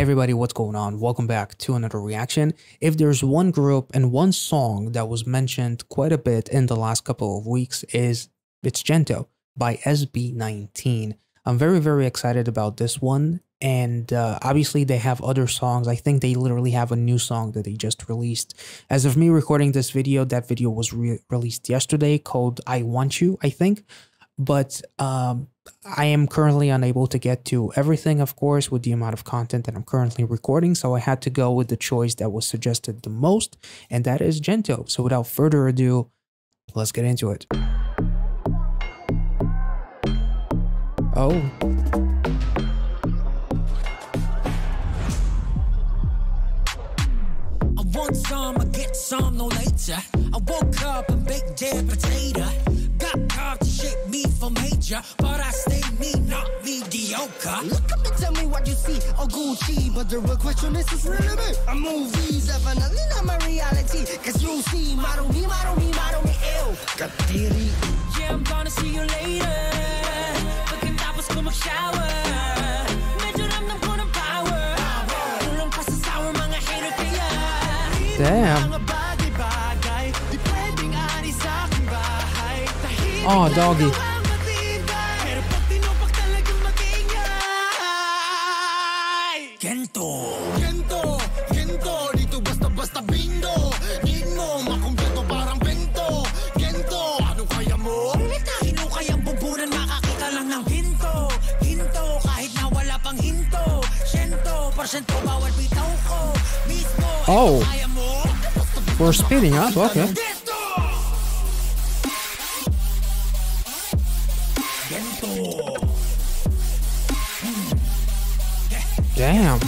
everybody, what's going on? Welcome back to another reaction. If there's one group and one song that was mentioned quite a bit in the last couple of weeks, it's GENTO by SB19. I'm very excited about this one, and obviously they have other songs. I think they literally have a new song that they just released. As of me recording this video, that video was released yesterday called I Want You, I think. But I am currently unable to get to everything, of course, with the amount of content that I'm currently recording. So I had to go with the choice that was suggested the most, and that is GENTO. So without further ado, let's get into it. Oh. I want some, I get some, no later. I woke up and baked dead potato. Got carved to shape me for major, but I stay me, not mediocre. Look up and tell me what you see, oh Gucci, but the real question is really me. A movie's definitely not my reality, cause you see, model me, ew. Got theory. Yeah, I'm gonna see you later. Pagkatapos ko mag-shower, medyo ramdam ko ng power. Tulong pa sa sour, mga hater kaya. Damn. Oh, doggy. GENTO, dito basta bingo. Di mo makumpleto parang bento. GENTO, ano kaya mo? Hino kayang bumbunan, makakita lang ng hinto. Kahit na wala pang hinto. 100% bawal bitaw ko. Mismo, oh, kaya mo? we're speeding up, okay. Damn.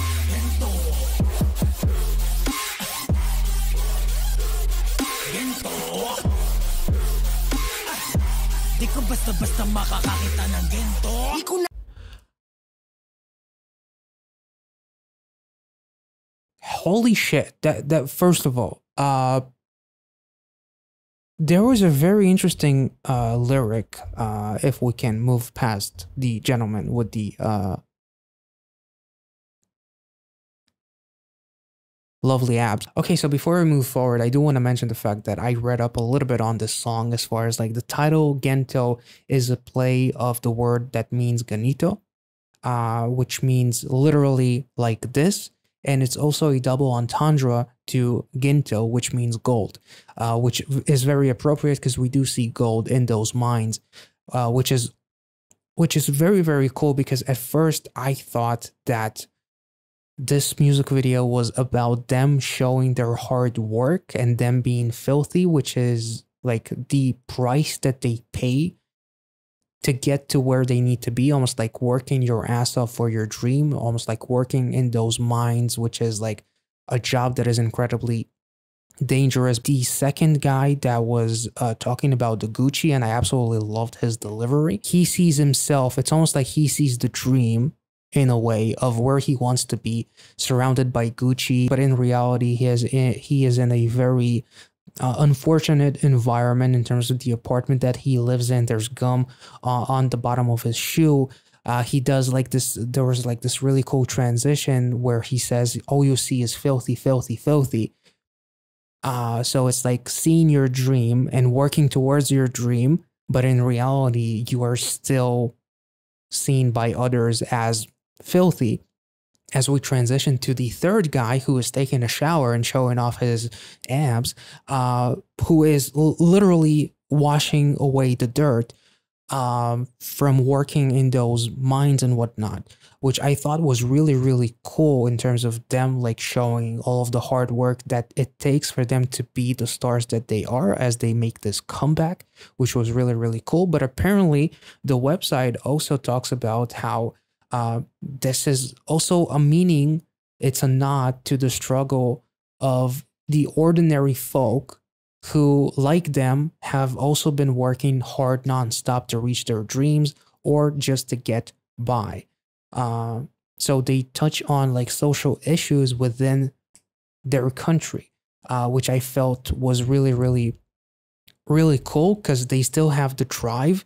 Di ko basta makakakita ng GENTO. Holy shit. That first of all, there was a very interesting lyric, if we can move past the gentleman with the lovely abs. Okay, so before I move forward, I do want to mention the fact that I read up a little bit on this song as far as like the title GENTO is a play of the word that means ganito, which means literally like this. And it's also a double entendre to GENTO, which means gold, which is very appropriate because we do see gold in those mines, which is very cool, because at first I thought that this music video was about them showing their hard work and them being filthy, which is like the price that they pay to get to where they need to be, almost like working your ass off for your dream, almost like working in those mines, which is like a job that is incredibly dangerous. The second guy that was talking about the Gucci, and I absolutely loved his delivery. He sees himself, it's almost like he sees the dream in a way of where he wants to be, surrounded by Gucci, but in reality he is in a very unfortunate environment in terms of the apartment that he lives in. There's gum on the bottom of his shoe. He does like this, there was like this really cool transition where he says, all you see is filthy. So it's like seeing your dream and working towards your dream, but in reality you are still seen by others as filthy. As we transition to the third guy who is taking a shower and showing off his abs, who is literally washing away the dirt from working in those mines and whatnot, which I thought was really cool in terms of them like showing all of the hard work that it takes for them to be the stars that they are as they make this comeback, which was really cool. But apparently the website also talks about how this is also a meaning, it's a nod to the struggle of the ordinary folk who, like them, have also been working hard nonstop to reach their dreams or just to get by. So they touch on like social issues within their country, which I felt was really cool, because they still have the drive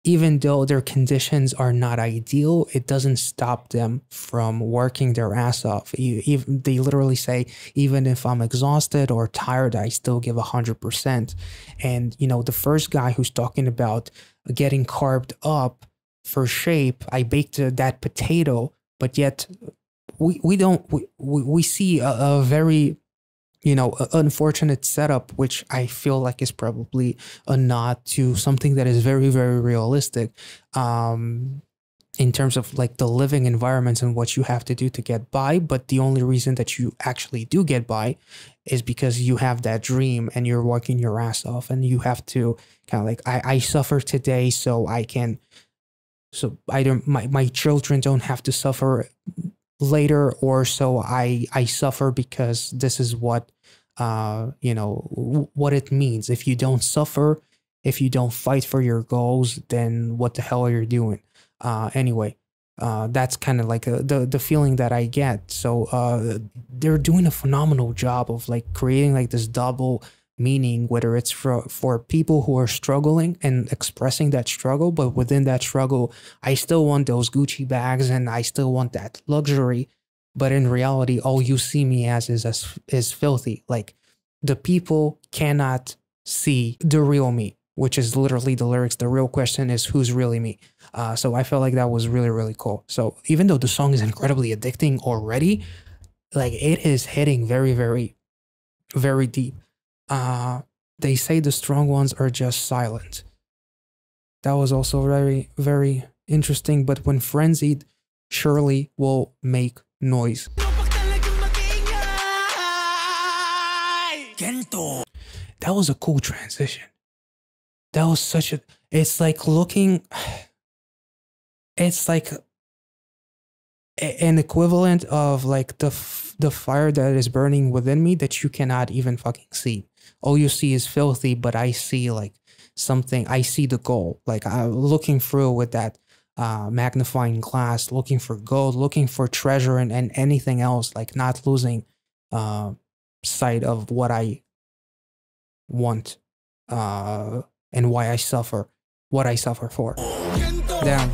even though their conditions are not ideal, it doesn't stop them from working their ass off. They literally say, even if I'm exhausted or tired, I still give 100%. And, you know, the first guy who's talking about getting carved up for shape, I baked that potato, but yet we see a very, you know, unfortunate setup, which I feel like is probably a nod to something that is very, very realistic, in terms of like the living environments and what you have to do to get by. But the only reason that you actually do get by is because you have that dream and you're working your ass off, and you have to kind of like, I suffer today so I can, so I don't, my children don't have to suffer later, or so I suffer because this is what, you know, what it means. If you don't suffer, if you don't fight for your goals, then what the hell are you doing? Anyway, that's kind of like the feeling that I get. So they're doing a phenomenal job of like creating like this double meaning, whether it's for people who are struggling and expressing that struggle, but within that struggle, I still want those Gucci bags and I still want that luxury. But in reality, all you see me as is filthy. Like, the people cannot see the real me, which is literally the lyrics. The real question is, who's really me? So I felt like that was really, really cool. So even though the song is incredibly addicting already, like, it is hitting very, very, very deep. They say the strong ones are just silent. That was also very, very interesting. But when frenzied, surely will make noise. GENTO. That was a cool transition. That was such a, it's like looking, it's like an equivalent of like the fire that is burning within me that you cannot even fucking see. All you see is filthy, but I see like something, I see the goal. Like, I'm looking through with that magnifying glass, looking for gold, looking for treasure, and anything else, like not losing sight of what I want and why I suffer, what I suffer for. Damn.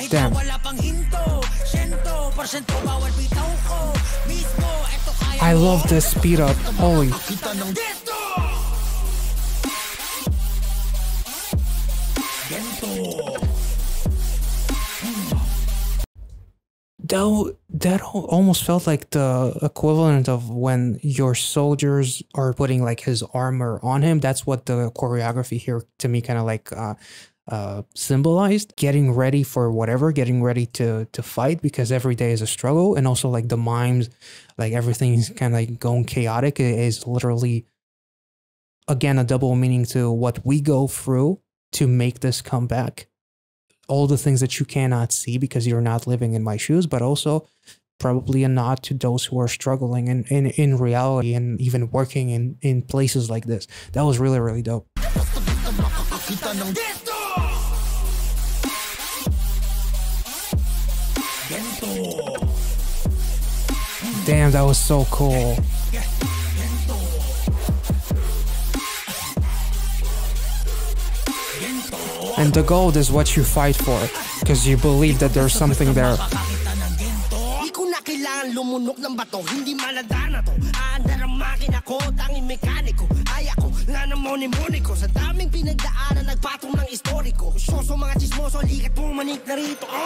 Damn. I love this speed up. Holy. That almost felt like the equivalent of when your soldiers are putting like his armor on him. That's what the choreography here to me kind of like symbolized. Getting ready for whatever, getting ready to fight, because every day is a struggle. And also like the mimes, like everything's kind of like going chaotic. It is literally, again, a double meaning to what we go through to make this comeback. All the things that you cannot see because you're not living in my shoes, but also probably a nod to those who are struggling in reality and even working in places like this. That was really, really dope. Damn, that was so cool. And the gold is what you fight for, because you believe that there's something there.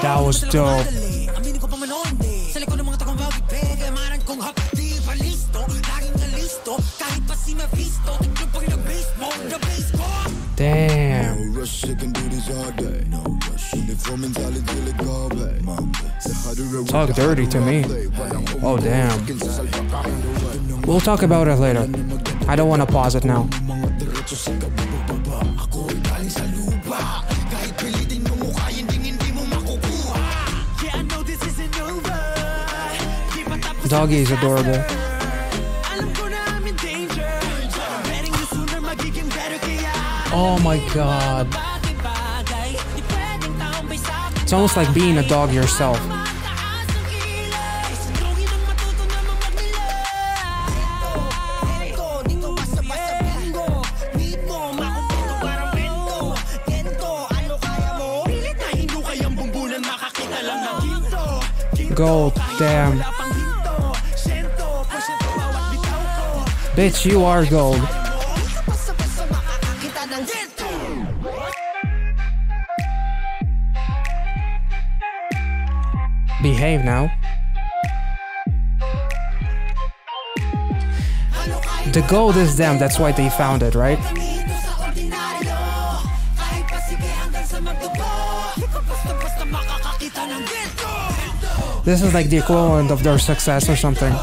That was dope. Damn. Talk dirty to me. Oh, damn. We'll talk about it later. I don't want to pause it now. Doggy is adorable. Oh my god. It's almost like being a dog yourself. Gold, damn. Bitch, you are gold. Behave now. The gold is them, that's why they found it, right? This is like the equivalent of their success or something.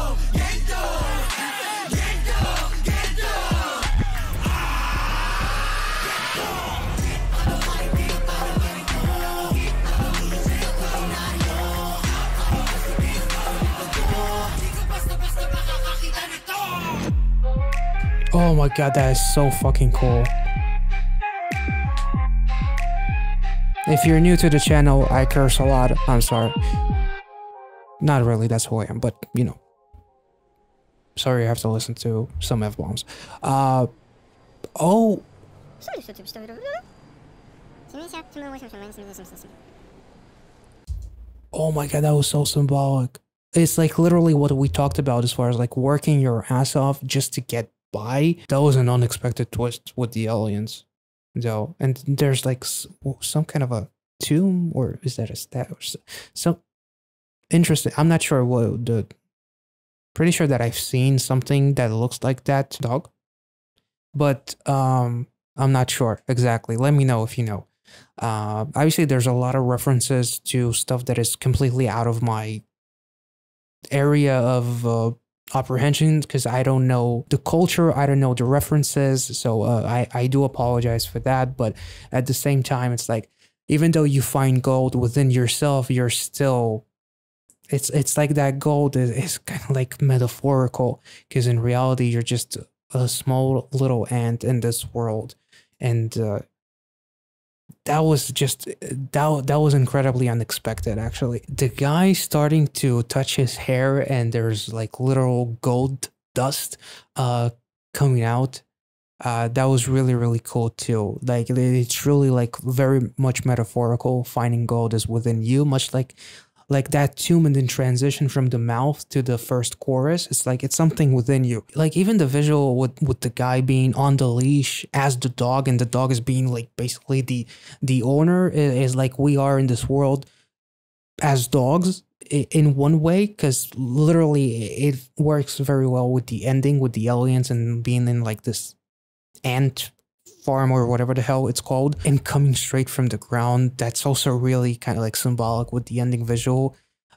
Oh my god, that is so fucking cool. If you're new to the channel, I curse a lot. I'm sorry. Not really, that's who I am, but you know. Sorry, I have to listen to some F-bombs. Oh. Oh my god, that was so symbolic. It's like literally what we talked about as far as like working your ass off just to get by. That was an unexpected twist with the aliens, though. And there's like some kind of a tomb, or is that a stat or some interesting. I'm not sure what the. Pretty sure that I've seen something that looks like that dog, but I'm not sure exactly. Let me know if you know. Obviously, there's a lot of references to stuff that is completely out of my area of apprehension, because I don't know the culture, I don't know the references, so I do apologize for that. But at the same time, it's like, even though you find gold within yourself, you're still, it's like that gold is kind of like metaphorical, because in reality you're just a small little ant in this world. And that was just that was incredibly unexpected, actually. The guy starting to touch his hair and there's like literal gold dust coming out, that was really cool too. Like it's really like very much metaphorical. Finding gold is within you, much like that tomb, and then transition from the mouth to the first chorus. It's like it's something within you. Like even the visual with the guy being on the leash as the dog, and the dog is being like basically the owner, is like we are in this world as dogs in one way, because literally it works very well with the ending with the aliens and being in like this ant farm or whatever the hell it's called, and coming straight from the ground. That's also really kind of like symbolic with the ending visual.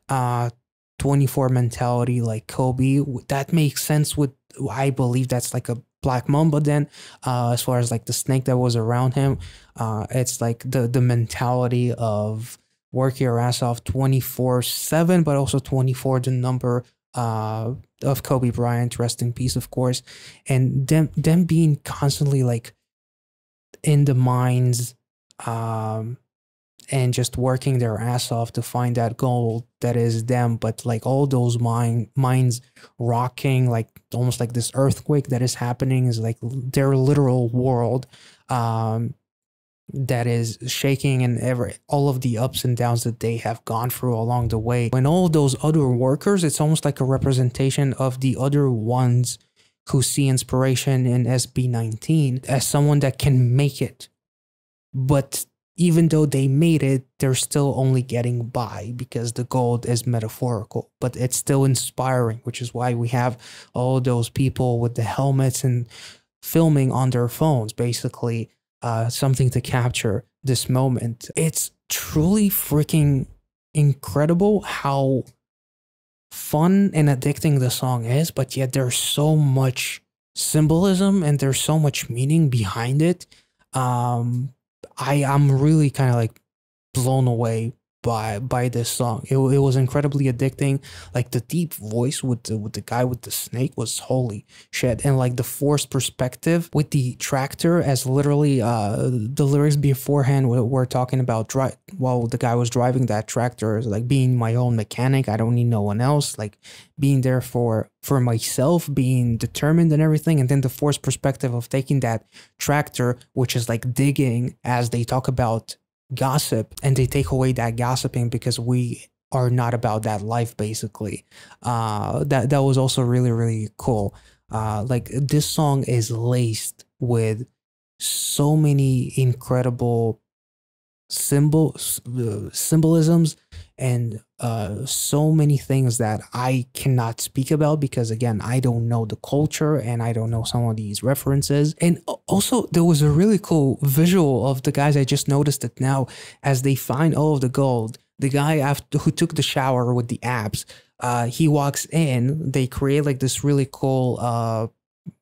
24 mentality, like Kobe, that makes sense with, I believe that's like a black mamba. Then as far as like the snake that was around him, it's like the mentality of work your ass off 24/7, but also 24 the number of Kobe Bryant, rest in peace, of course. And them being constantly like in the mines, and just working their ass off to find that gold that is them. But like all those mines rocking, like almost like this earthquake that is happening, is like their literal world that is shaking, and all of the ups and downs that they have gone through along the way. When all those other workers, it's almost like a representation of the other ones who see inspiration in SB19 as someone that can make it. But even though they made it, they're still only getting by because the gold is metaphorical. But it's still inspiring, which is why we have all those people with the helmets and filming on their phones, basically something to capture this moment. It's truly freaking incredible how fun and addicting the song is, but yet there's so much symbolism and there's so much meaning behind it. I'm really kind of like blown away by this song. It was incredibly addicting. Like the deep voice with the guy with the snake was holy shit, and like the forced perspective with the tractor, as literally the lyrics beforehand were talking about while the guy was driving that tractor, like being my own mechanic, I don't need no one else, like being there for myself, being determined and everything. And then the forced perspective of taking that tractor, which is like digging, as they talk about gossip, and they take away that gossiping because we are not about that life, basically. That was also really, really cool. Like this song is laced with so many incredible symbolisms and so many things that I cannot speak about because again I don't know the culture and I don't know some of these references. And also there was a really cool visual of the guys, I just noticed it now, as they find all of the gold. The guy after who took the shower with the abs, he walks in, they create like this really cool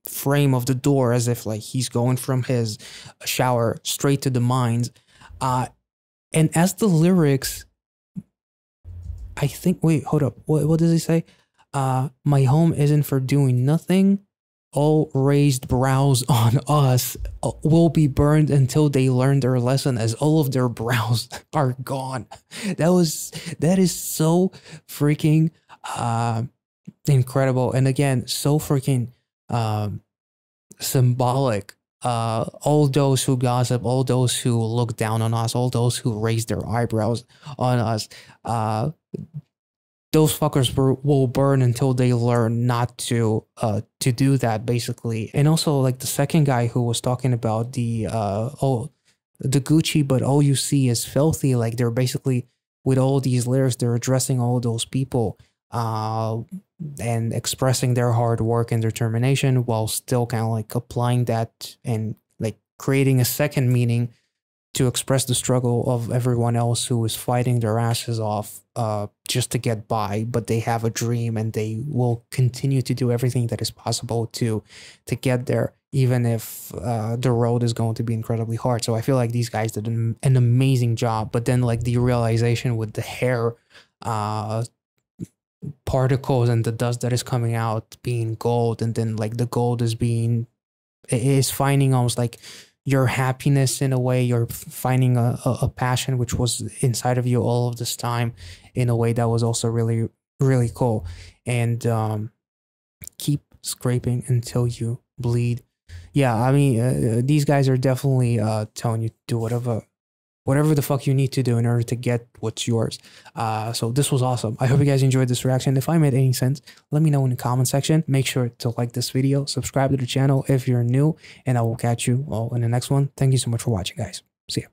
frame of the door as if like he's going from his shower straight to the mines. And as the lyrics, I think, wait, hold up. What does he say? My home isn't for doing nothing. All raised brows on us will be burned until they learn their lesson, as all of their brows are gone. That is so freaking incredible. And again, so freaking symbolic. All those who gossip, all those who look down on us, all those who raise their eyebrows on us, those fuckers will burn until they learn not to do that, basically. And also like the second guy who was talking about the Gucci, but all you see is filthy. Like they're basically, with all these lyrics, they're addressing all those people and expressing their hard work and determination while still kind of like applying that and like creating a second meaning to express the struggle of everyone else who is fighting their asses off just to get by, but they have a dream and they will continue to do everything that is possible to get there, even if the road is going to be incredibly hard. So I feel like these guys did an amazing job. But then like the realization with the hair particles and the dust that is coming out being gold, and then like the gold is finding almost like your happiness in a way. You're finding a passion which was inside of you all of this time in a way that was also really, really cool. And keep scraping until you bleed. Yeah, I mean, these guys are definitely telling you to do whatever the fuck you need to do in order to get what's yours. So this was awesome. I hope you guys enjoyed this reaction. If I made any sense, let me know in the comment section. Make sure to like this video, subscribe to the channel if you're new, and I will catch you all in the next one. Thank you so much for watching, guys. See ya.